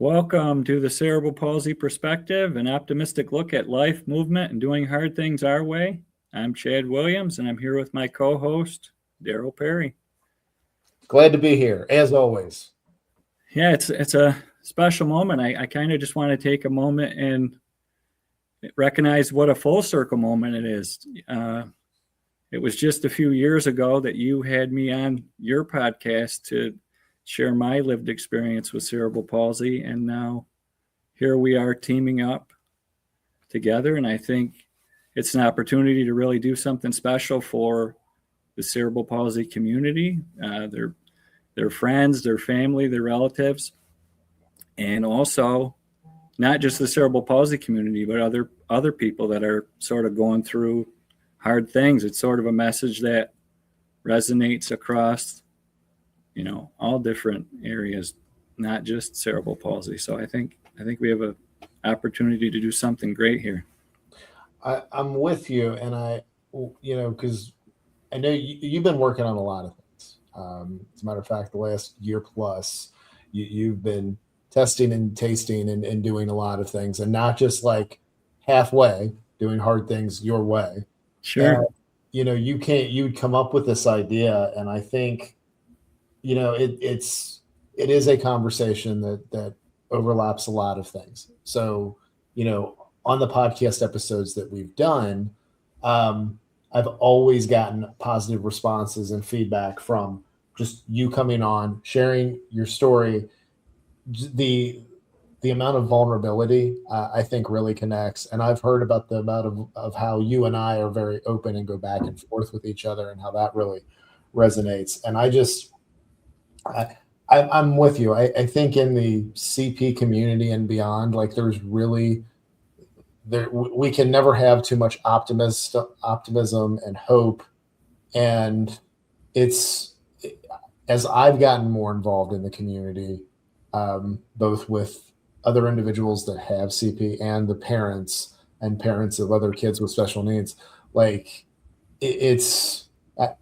Welcome to the Cerebral Palsy Perspective, an optimistic look at life, movement, and doing hard things our way. I'm Chad Williams, and I'm here with my co-host, Daryl Perry. Glad to be here, as always. Yeah, it's a special moment. I kind of just want to take a moment and recognize what a full circle moment it is. It was just a few years ago that you had me on your podcast to share my lived experience with cerebral palsy, and now here we are teaming up together, and I think it's an opportunity to really do something special for the cerebral palsy community, their friends, their family, their relatives, and also not just the cerebral palsy community, but other people that are sort of going through hard things. It's sort of a message that resonates across all different areas, not just cerebral palsy. So I think we have an opportunity to do something great here. I'm with you, and because I know you've been working on a lot of things. As a matter of fact, the last year plus, you've been testing and tasting and doing a lot of things, and not just like halfway doing hard things your way. Sure. You'd come up with this idea, and I think it is a conversation that overlaps a lot of things. So, on the podcast episodes that we've done, I've always gotten positive responses and feedback from just you coming on, sharing your story. The amount of vulnerability, I think, really connects. And I've heard about the amount of how you and I are very open and go back and forth with each other, and how that really resonates. And I'm with you. I think in the CP community and beyond, like we can never have too much optimism and hope. And as I've gotten more involved in the community, both with other individuals that have CP and the parents of other kids with special needs, like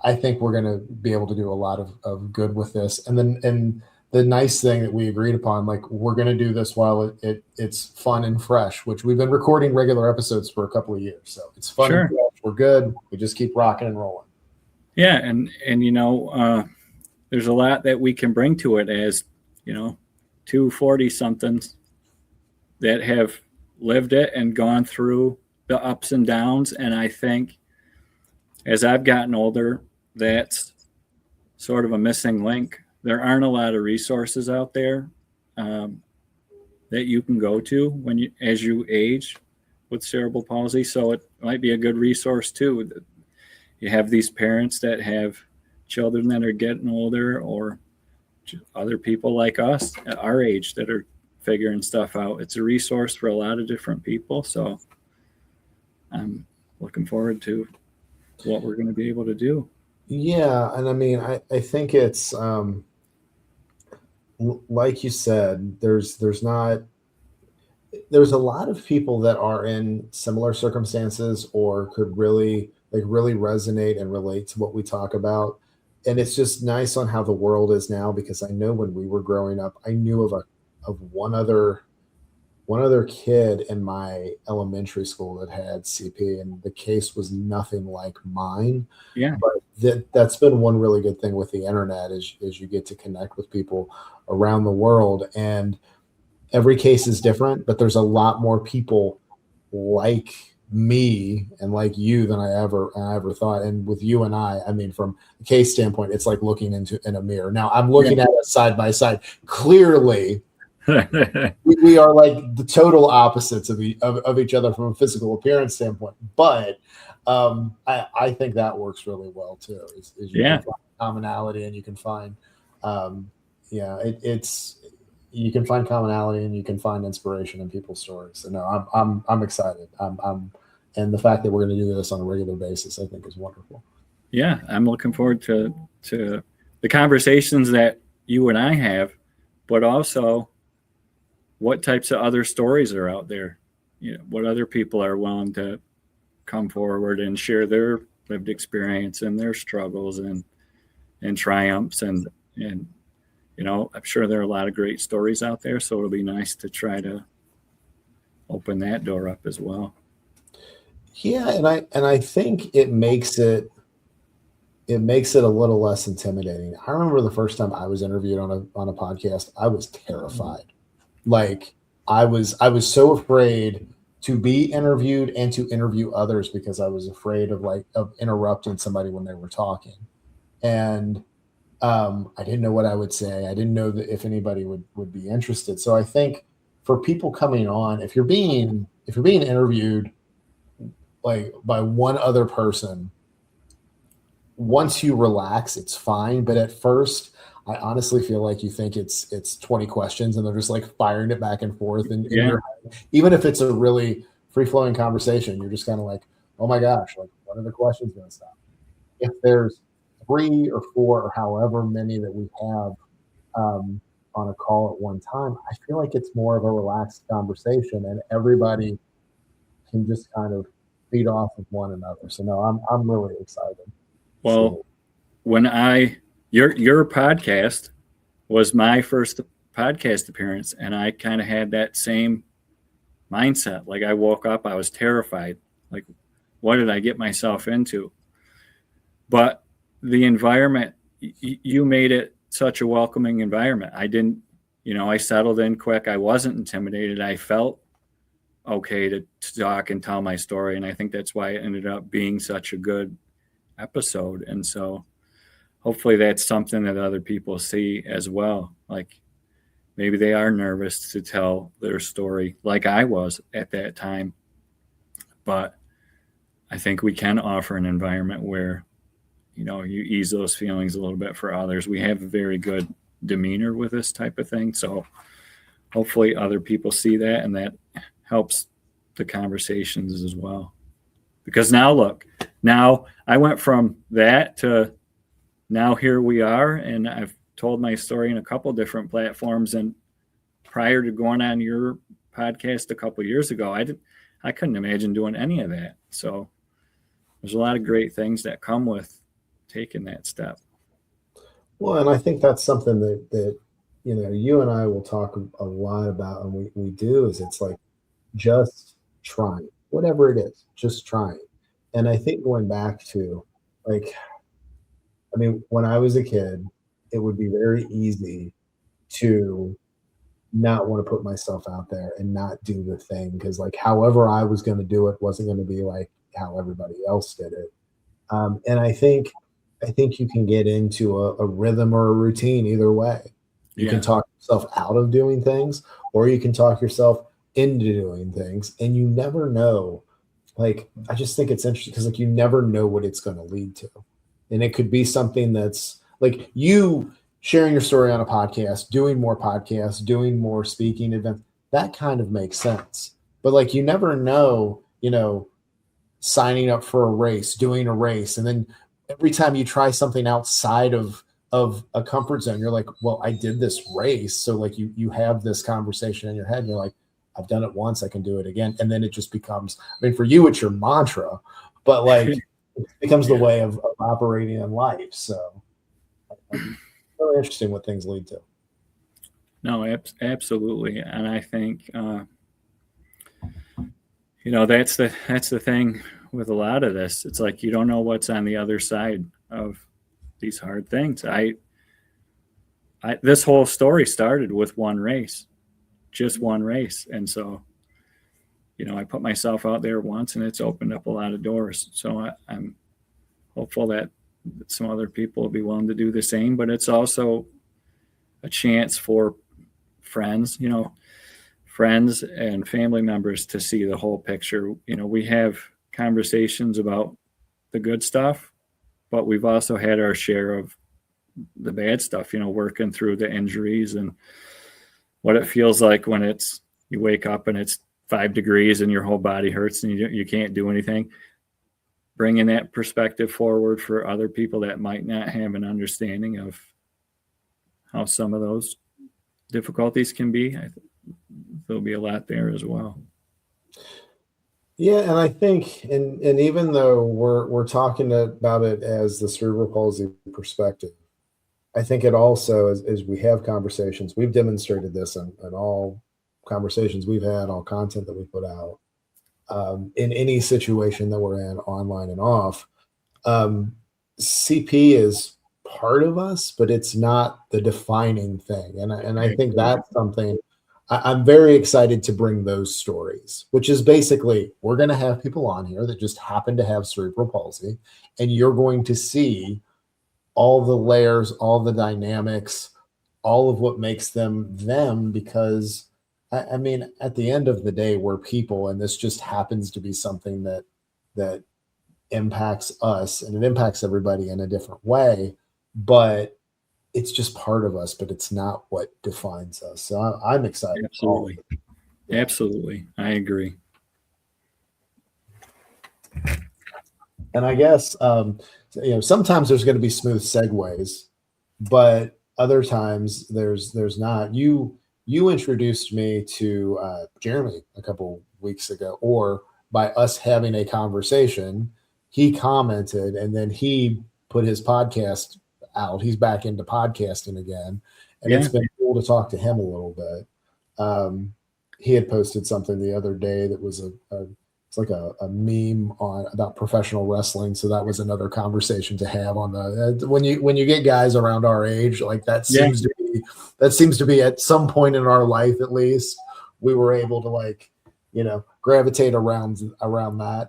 I think we're going to be able to do a lot of good with this. And the nice thing that we agreed upon, like, we're going to do this while it's fun and fresh, which we've been recording regular episodes for a couple of years. So it's fun. Sure. And fresh. We're good. We just keep rocking and rolling. Yeah. And there's a lot that we can bring to it as, 240 somethings that have lived it and gone through the ups and downs. And I think as I've gotten older, that's sort of a missing link. There aren't a lot of resources out there that you can go to as you age with cerebral palsy. So it might be a good resource too. You have these parents that have children that are getting older, or other people like us at our age that are figuring stuff out. It's a resource for a lot of different people. So I'm looking forward to what we're going to be able to do. Yeah. And I mean, I think it's, like you said, there's a lot of people that are in similar circumstances or could really resonate and relate to what we talk about. And it's just nice on how the world is now, because I know when we were growing up, I knew of one other kid in my elementary school that had CP, and the case was nothing like mine. Yeah. But that's been one really good thing with the internet is you get to connect with people around the world, and every case is different, but there's a lot more people like me and like you than I ever thought. And with you and I mean, from a case standpoint, it's like looking in a mirror. Now I'm looking at it side by side. Clearly, we are like the total opposites of each other from a physical appearance standpoint. But I think that works really well too. Is you can find commonality, and you can find you can find commonality, and you can find inspiration in people's stories. So no, I'm excited. And the fact that we're going to do this on a regular basis, I think, is wonderful. Yeah, I'm looking forward to the conversations that you and I have, but also what types of other stories are out there. What other people are willing to come forward and share their lived experience and their struggles and triumphs and I'm sure there are a lot of great stories out there, so it'll be nice to try to open that door up as well. Yeah, and I think it makes it a little less intimidating. I remember the first time I was interviewed on a podcast, I was terrified. Like I was so afraid to be interviewed and to interview others because I was afraid of interrupting somebody when they were talking. And I didn't know what I would say. I didn't know that if anybody would be interested. So I think for people coming on, if you're being interviewed like by one other person, once you relax, it's fine. But at first, I honestly feel like you think it's 20 questions and they're just like firing it back and forth. And Yeah. even if it's a really free flowing conversation, you're just kind of like, oh my gosh, like when are the questions going to stop? If there's 3 or 4 or however many that we have on a call at one time, I feel like it's more of a relaxed conversation and everybody can just kind of feed off of one another. So no, I'm really excited. Well, when your podcast was my first podcast appearance, and I kind of had that same mindset. Like I woke up, I was terrified. Like, what did I get myself into? But the environment, you made it such a welcoming environment. I didn't, I settled in quick. I wasn't intimidated. I felt okay to talk and tell my story. And I think that's why it ended up being such a good episode. And so hopefully that's something that other people see as well. Like maybe they are nervous to tell their story like I was at that time. But I think we can offer an environment where, you ease those feelings a little bit for others. We have a very good demeanor with this type of thing. So hopefully other people see that and that helps the conversations as well. Because now I went from that to now here we are, and I've told my story in a couple different platforms. And prior to going on your podcast a couple years ago, I couldn't imagine doing any of that. So there's a lot of great things that come with taking that step. Well, and I think that's something that you and I will talk a lot about, and we do, is it's like just trying, whatever it is, just trying. And I think going back to when I was a kid, it would be very easy to not want to put myself out there and not do the thing because however I was going to do it wasn't going to be like how everybody else did it. And I think you can get into a rhythm or a routine either way. You can talk yourself out of doing things, or you can talk yourself into doing things, and you never know. I just think it's interesting because you never know what it's going to lead to. And it could be something that's like you sharing your story on a podcast, doing more speaking events. That kind of makes sense. But you never know, signing up for a race, doing a race. And then every time you try something outside of a comfort zone, you're like, well, I did this race. So you have this conversation in your head and you're like, I've done it once, I can do it again. And then it just becomes, for you, it's your mantra, but it becomes the way of operating in life. So really interesting what things lead to. No, absolutely. And I think, that's the thing with a lot of this. It's like, you don't know what's on the other side of these hard things. This whole story started with just one race. And so, I put myself out there once and it's opened up a lot of doors. So I'm hopeful that some other people will be willing to do the same, but it's also a chance for friends and family members to see the whole picture. We have conversations about the good stuff, but we've also had our share of the bad stuff, working through the injuries and what it feels like when you wake up and it's 5 degrees and your whole body hurts and you can't do anything. Bringing that perspective forward for other people that might not have an understanding of how some of those difficulties can be. I think there'll be a lot there as well. Yeah, and I think, and even though we're talking about it as the cerebral palsy perspective, I think it also, as we have conversations, we've demonstrated this in all conversations we've had, all content that we put out, in any situation that we're in, online and off. CP is part of us, but it's not the defining thing. And I think that's something I'm very excited to bring those stories, which is basically we're going to have people on here that just happen to have cerebral palsy, and you're going to see all the layers, all the dynamics, all of what makes them them. Because I mean, at the end of the day, we're people, and this just happens to be something that impacts us, and it impacts everybody in a different way, but it's just part of us, but it's not what defines us. So I'm excited. Absolutely. Yeah. Absolutely. I agree. And I guess, sometimes there's going to be smooth segues, but other times there's not. You introduced me to Jeremy a couple weeks ago, or by us having a conversation, he commented, and then he put his podcast out. He's back into podcasting again, and it's been cool to talk to him a little bit. He had posted something the other day that was it's like a meme about professional wrestling. So that was another conversation to have on the when you get guys around our age, like that seems to be at some point in our life, at least, we were able to gravitate around that.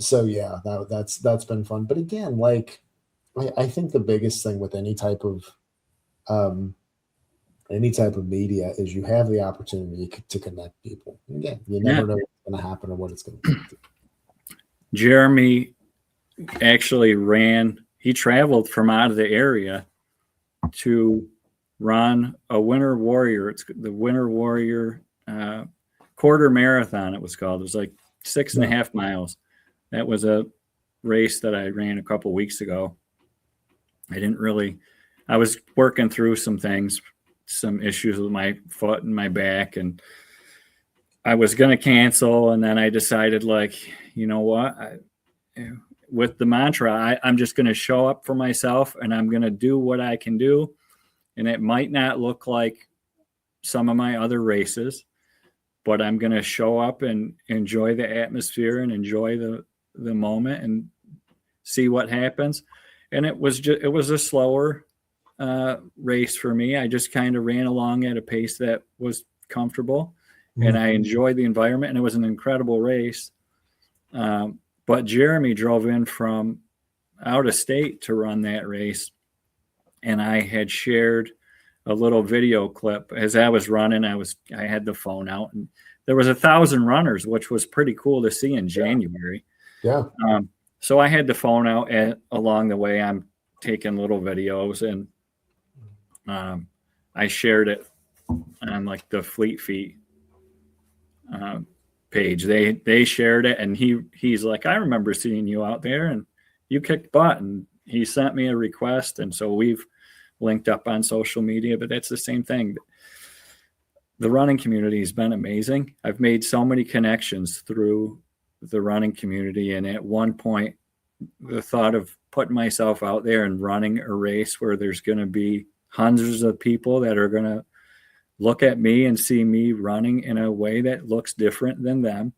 So yeah, that's been fun. But again, I think the biggest thing with any type of media is you have the opportunity to connect people. Again, you never know what's going to happen or what it's going to be. Jeremy actually he traveled from out of the area to run a Winter Warrior. It's the Winter Warrior quarter marathon, it was called. It was like 6.5 miles. That was a race that I ran a couple weeks ago. I was working through some things, some issues with my foot and my back, and I was going to cancel. And then I decided, you know what, with the mantra, I'm just going to show up for myself, and I'm going to do what I can do. And it might not look like some of my other races, but I'm going to show up and enjoy the atmosphere and enjoy the moment and see what happens. And it was a slower race for me. I just kind of ran along at a pace that was comfortable, and I enjoyed the environment, and it was an incredible race. But Jeremy drove in from out of state to run that race, and I had shared a little video clip as I was running. I had the phone out, and there was 1,000 runners, which was pretty cool to see in January. Yeah. So I had the phone out, and along the way, I'm taking little videos, and I shared it on the Fleet Feet page. They shared it, and he's like, I remember seeing you out there, and you kicked butt. And he sent me a request, and so we've linked up on social media. But that's the same thing. The running community has been amazing. I've made so many connections through the running community, and at one point, the thought of putting myself out there and running a race where there's going to be hundreds of people that are going to look at me and see me running in a way that looks different than them.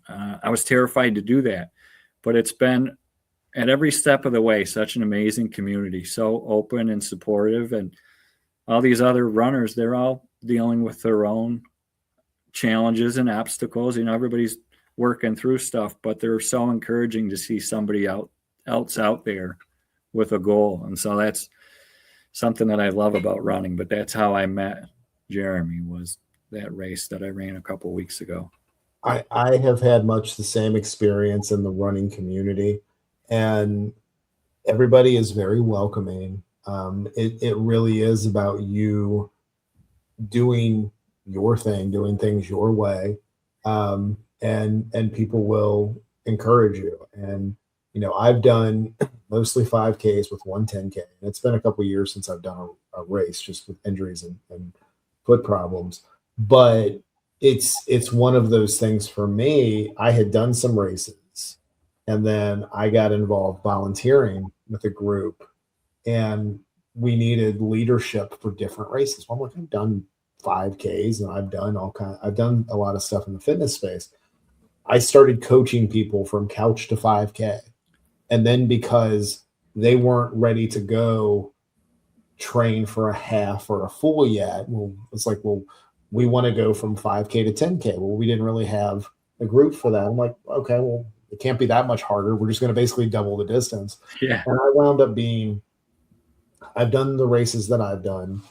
I was terrified to do that, but it's been at every step of the way such an amazing community, so open and supportive. And all these other runners, they're all dealing with their own challenges and obstacles. Everybody's working through stuff, but they're so encouraging to see somebody else out there with a goal. And so that's something that I love about running. But that's how I met Jeremy, was that race that I ran a couple weeks ago. I have had much the same experience in the running community, and everybody is very welcoming. It really is about you doing your thing, doing things your way. And people will encourage you. And, I've done mostly 5Ks with 1 10K. And it's been a couple of years since I've done a race, just with injuries and foot problems. But it's one of those things for me. I had done some races, and then I got involved volunteering with a group and we needed leadership for different races. Well, I'm like, I've done 5Ks and I've done a lot of stuff in the fitness space. I started coaching people from couch to 5K. And then because they weren't ready to go train for a half or a full yet, well, it's like, well, we want to go from 5K to 10K. Well, we didn't really have a group for that. I'm like, okay, well, it can't be that much harder. We're just going to basically double the distance. Yeah. And I wound up I've done the races that I've done,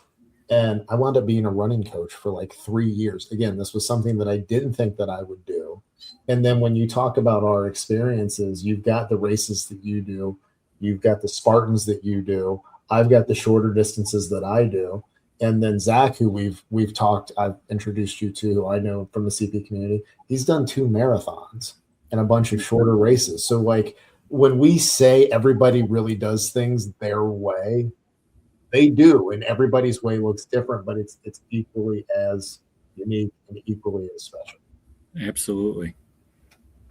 and I wound up being a running coach for like 3 years. Again, this was something that I didn't think that I would do. And then when you talk about our experiences, you've got the races that you do, you've got the Spartans that you do, I've got the shorter distances that I do. And then Zach, who I've introduced you to, who I know from the CP community, he's done 2 marathons and a bunch of shorter races. So like when we say everybody really does things their way, they do, and everybody's way looks different, but it's equally as unique and equally as special. Absolutely.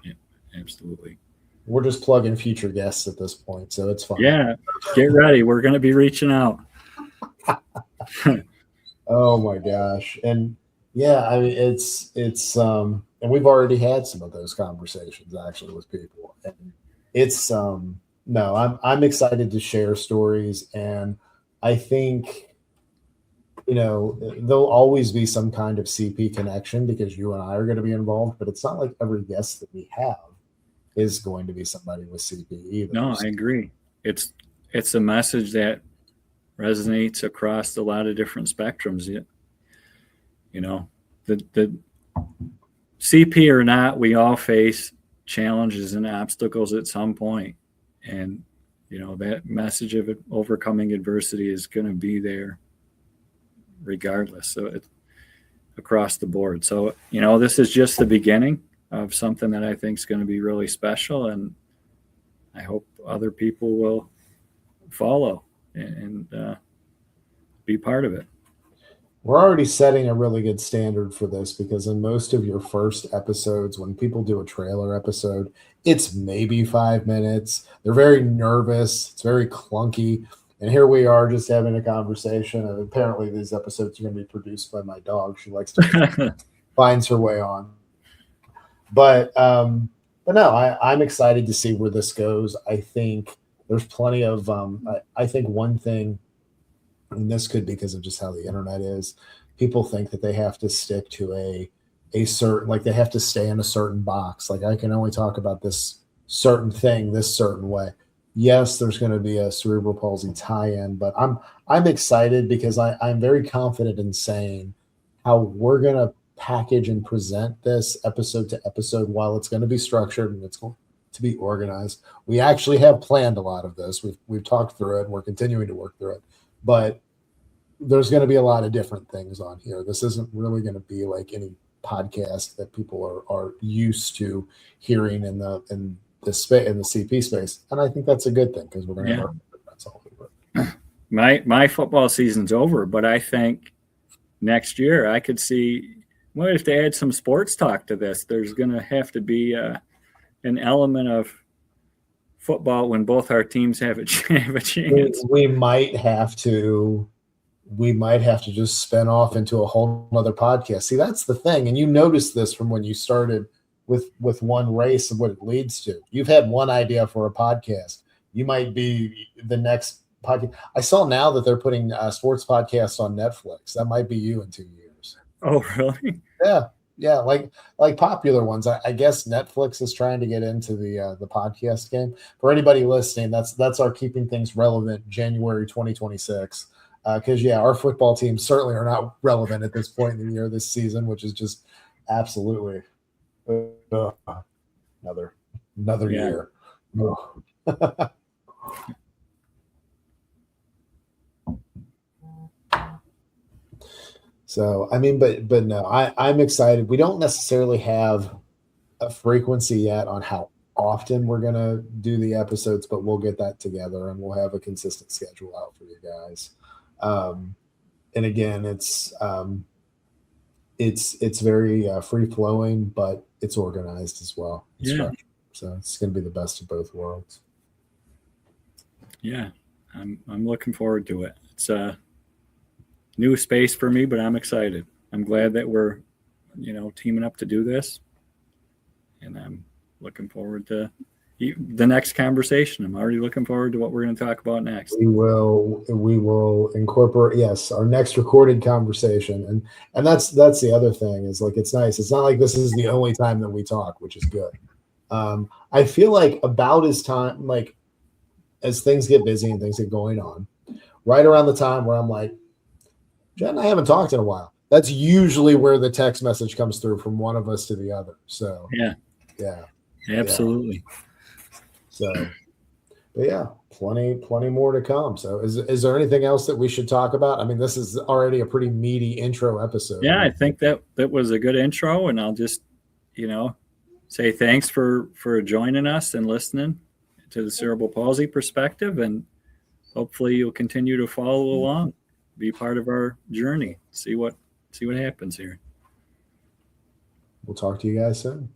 Yeah, absolutely. We're just plugging future guests at this point, so it's fun. Yeah, get ready. We're going to be reaching out. Oh my gosh. And yeah, I mean it's and we've already had some of those conversations actually with people. And it's no, I'm excited to share stories, and I think there'll always be some kind of CP connection because you and I are going to be involved, but it's not like every guest that we have is going to be somebody with CP either. No, I agree. It's a message that resonates across a lot of different spectrums. The CP or not, we all face challenges and obstacles at some point. And, that message of overcoming adversity is going to be there regardless. So it's across the board. So, this is just the beginning of something that I think is going to be really special. And I hope other people will follow and be part of it. We're already setting a really good standard for this because in most of your first episodes, when people do a trailer episode, it's maybe 5 minutes. They're very nervous. It's very clunky. And here we are just having a conversation. And apparently these episodes are going to be produced by my dog. She likes to finds her way on. But no, I'm excited to see where this goes. I think there's plenty of I think one thing, and this could be because of just how the internet is, people think that they have to stick to a certain, like they have to stay in a certain box. Like I can only talk about this certain thing this certain way. Yes, there's going to be a cerebral palsy tie-in, but I'm excited because I'm very confident in saying how we're going to package and present this episode to episode. While it's going to be structured and it's going to be organized, we actually have planned a lot of this. We've talked through it and we're continuing to work through it. But there's going to be a lot of different things on here. This isn't really going to be like any podcast that people are used to hearing in the CP space, and I think that's a good thing because we're going to have our that's all over. My football season's over, but I think next year I could see. What if they add some sports talk to this? There's going to have to be an element of football when both our teams have a chance. We might have to just spin off into a whole other podcast. See, that's the thing. And you noticed this from when you started with one race and what it leads to. You've had one idea for a podcast. You might be the next podcast. I saw now that they're putting sports podcasts on Netflix. That might be you in 2 years. Oh, really? Yeah, like popular ones. I guess Netflix is trying to get into the podcast game. For anybody listening, that's our keeping things relevant January 2026. Because our football teams certainly are not relevant at this point in the year, this season, which is just absolutely another year. So, I mean, but no, I'm excited. We don't necessarily have a frequency yet on how often we're going to do the episodes, but we'll get that together and we'll have a consistent schedule out for you guys. And again, it's very free flowing, but it's organized as well. So it's going to be the best of both worlds. Yeah. I'm looking forward to it. It's a new space for me, but I'm excited. I'm glad that we're, teaming up to do this, and I'm looking forward to the next conversation. I'm already looking forward to what we're going to talk about next. We will incorporate, yes, our next recorded conversation. And that's the other thing is like, it's nice. It's not like this is the only time that we talk, which is good. I feel like about as time, like as things get busy and things get going on, right around the time where I'm like, Jen and I haven't talked in a while. That's usually where the text message comes through from one of us to the other. So yeah, absolutely. Yeah. So, but yeah, plenty more to come. So is there anything else that we should talk about? I mean, this is already a pretty meaty intro episode. Yeah, I think that was a good intro, and I'll just, say thanks for joining us and listening to the Cerebral Palsy Perspective, and hopefully you'll continue to follow along, be part of our journey, see what happens here. We'll talk to you guys soon.